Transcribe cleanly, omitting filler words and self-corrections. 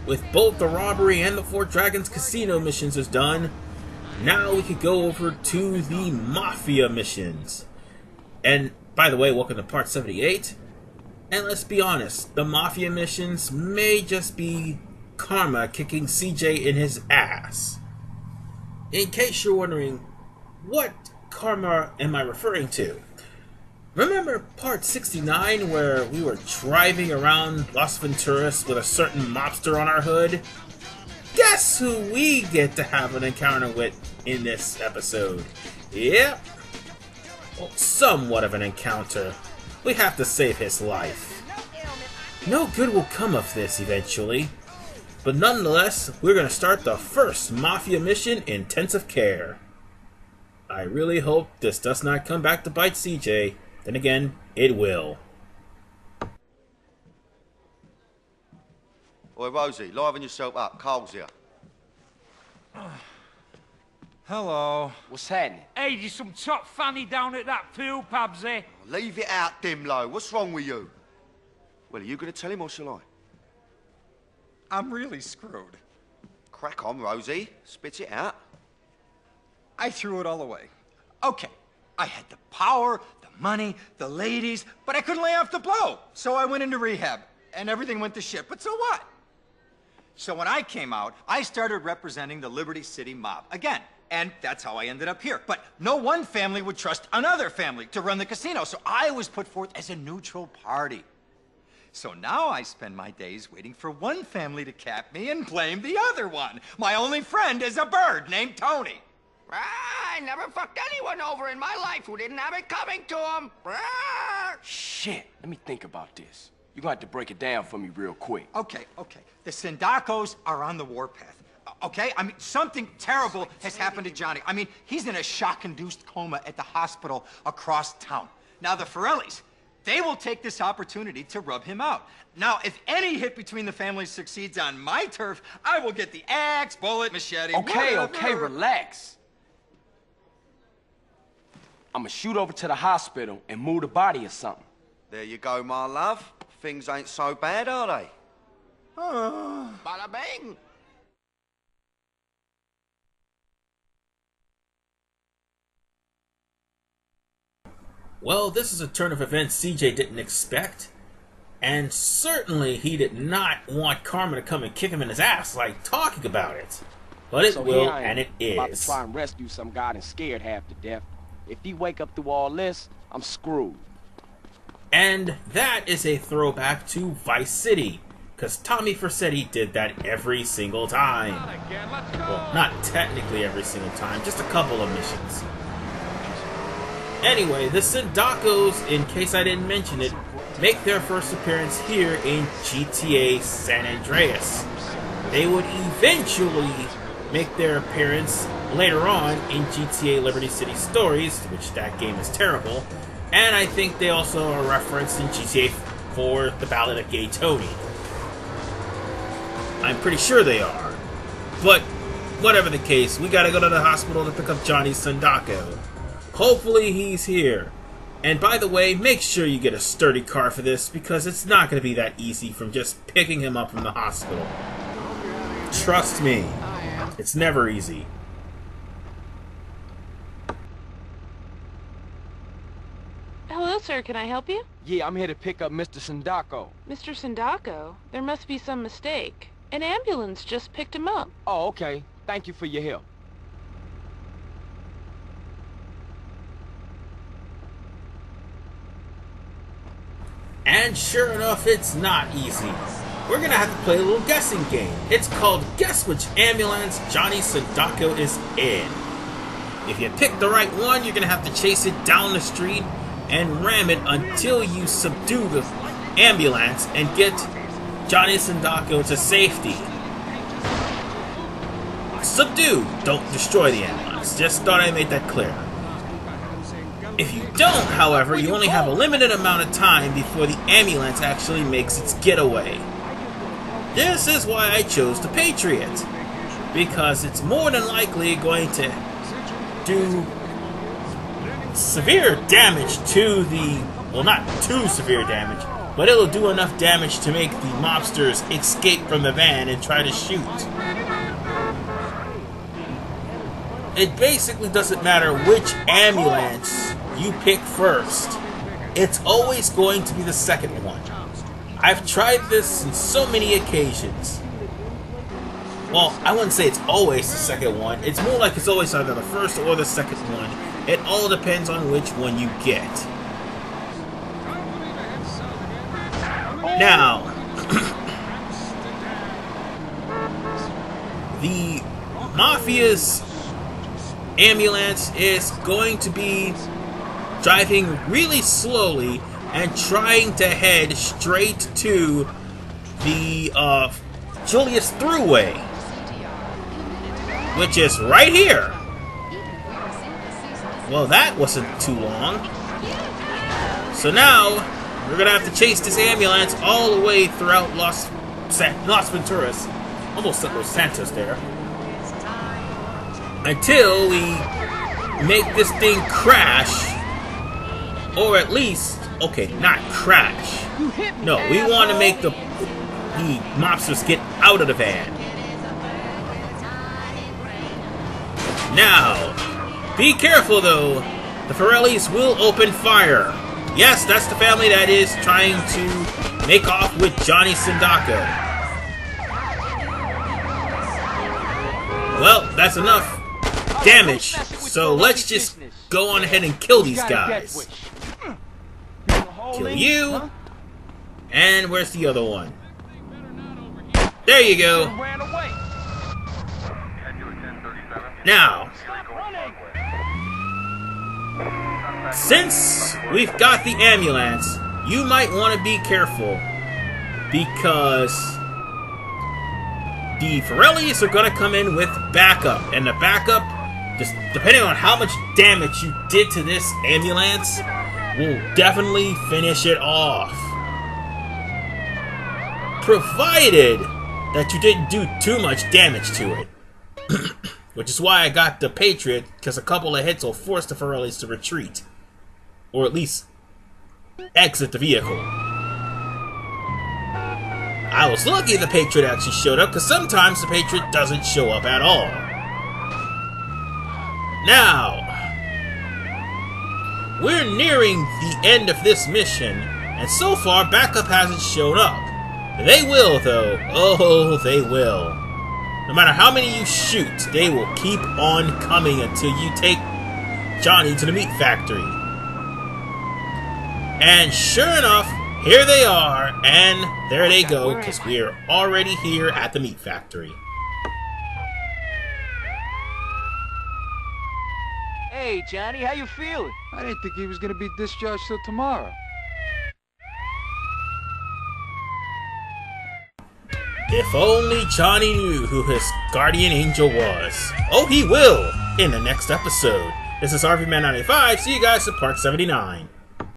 with both the robbery and the Four Dragons casino missions is done, now we could go over to the Mafia missions. And, by the way, welcome to part 78. And let's be honest, the Mafia missions may just be karma kicking CJ in his ass. In case you're wondering, what karma am I referring to? Remember part 69 where we were driving around Las Venturas with a certain mobster on our hood? Guess who we get to have an encounter with in this episode? Yep. Well, somewhat of an encounter. We have to save his life. No good will come of this eventually. But nonetheless, we're going to start the first Mafia mission, Intensive Care. I really hope this does not come back to bite CJ. Then again, it will. Oi, Rosie, liven yourself up. Carl's here. Hello. What's happening? Hey, there's some top fanny down at that pool, Pabsy. Leave it out, Dimlo. What's wrong with you? Well, are you going to tell him or shall I? I'm really screwed. Crack on, Rosie. Spit it out. I threw it all away. Okay, I had the power, the money, the ladies, but I couldn't lay off the blow. So I went into rehab, and everything went to shit. But so what? So when I came out, I started representing the Liberty City mob again. And that's how I ended up here. But no one family would trust another family to run the casino, so I was put forth as a neutral party. So now I spend my days waiting for one family to cap me and blame the other one. My only friend is a bird named Tony. I never fucked anyone over in my life who didn't have it coming to him. Shit, let me think about this. You're gonna have to break it down for me real quick. Okay. The Sindaccos are on the warpath. Okay? I mean, something terrible has happened to Johnny. I mean, he's in a shock-induced coma at the hospital across town. Now, the Forrellis, they will take this opportunity to rub him out. Now, if any hit between the families succeeds on my turf, I will get the axe, bullet, machete, Okay, relax. I'ma shoot over to the hospital and move the body or something. There you go, my love. Things ain't so bad, are they? Bada bing. Well, this is a turn of events CJ didn't expect. And certainly he did not want karma to come and kick him in his ass like talking about it. But it will, and it is. About to try and rescue some guy and scared half to death. If he wake up through all this, I'm screwed. And that is a throwback to Vice City, because Tommy Vercetti did that every single time. Well, not technically every single time, just a couple of missions. Anyway, the Sindaccos, in case I didn't mention it, make their first appearance here in GTA San Andreas. They would eventually make their appearance later on in GTA Liberty City Stories, which that game is terrible, and I think they also are referenced in GTA 4 The Ballad of Gay Tony. I'm pretty sure they are. But, whatever the case, we gotta go to the hospital to pick up Johnny Sindacco. Hopefully he's here. And by the way, make sure you get a sturdy car for this, because it's not gonna be that easy from just picking him up from the hospital. Trust me, it's never easy. Hello, sir. Can I help you? Yeah, I'm here to pick up Mr. Sindacco. Mr. Sindacco? There must be some mistake. An ambulance just picked him up. Oh, okay. Thank you for your help. And sure enough, it's not easy. We're gonna have to play a little guessing game. It's called Guess Which Ambulance Johnny Sindacco is in. If you pick the right one, you're gonna have to chase it down the street and ram it until you subdue the ambulance and get Johnny Sindacco to safety. Subdue, don't destroy the ambulance. Just thought I made that clear. If you don't, however, you only have a limited amount of time before the ambulance actually makes its getaway. This is why I chose the Patriot, because it's more than likely going to do severe damage to the, well, not too severe damage, but it'll do enough damage to make the mobsters escape from the van and try to shoot. It basically doesn't matter which ambulance you pick first. It's always going to be the second one. I've tried this on so many occasions. Well, I wouldn't say it's always the second one. It's more like it's always either the first or the second one. It all depends on which one you get. Now, the Mafia's ambulance is going to be driving really slowly and trying to head straight to the Julius Thruway, which is right here. Well, that wasn't too long. So now we're gonna have to chase this ambulance all the way throughout Las Venturas, almost said Los Santos there, until we make this thing crash, or at least, okay, not crash. No, we want to make the mobsters get out of the van. Now, be careful though. The Forrellis will open fire. Yes, that's the family that is trying to make off with Johnny Sindacco. Well, that's enough damage, so let's just go on ahead and kill these guys. Kill you. And where's the other one? There you go. Now, since we've got the ambulance, you might want to be careful, because the Forrellis are going to come in with backup, and the backup, just depending on how much damage you did to this ambulance, will definitely finish it off. Provided that you didn't do too much damage to it. Which is why I got the Patriot, because a couple of hits will force the Forrellis to retreat. Or at least exit the vehicle. I was lucky the Patriot actually showed up, because sometimes the Patriot doesn't show up at all. Now, we're nearing the end of this mission, and so far backup hasn't showed up. They will though. Oh, they will. No matter how many you shoot, they will keep on coming until you take Johnny to the meat factory. And sure enough, here they are, and there they go, because we are already here at the meat factory. Hey, Johnny, how you feeling? I didn't think he was gonna be discharged till tomorrow. If only Johnny knew who his guardian angel was. Oh, he will! In the next episode. This is RVman95. See you guys at Part 79.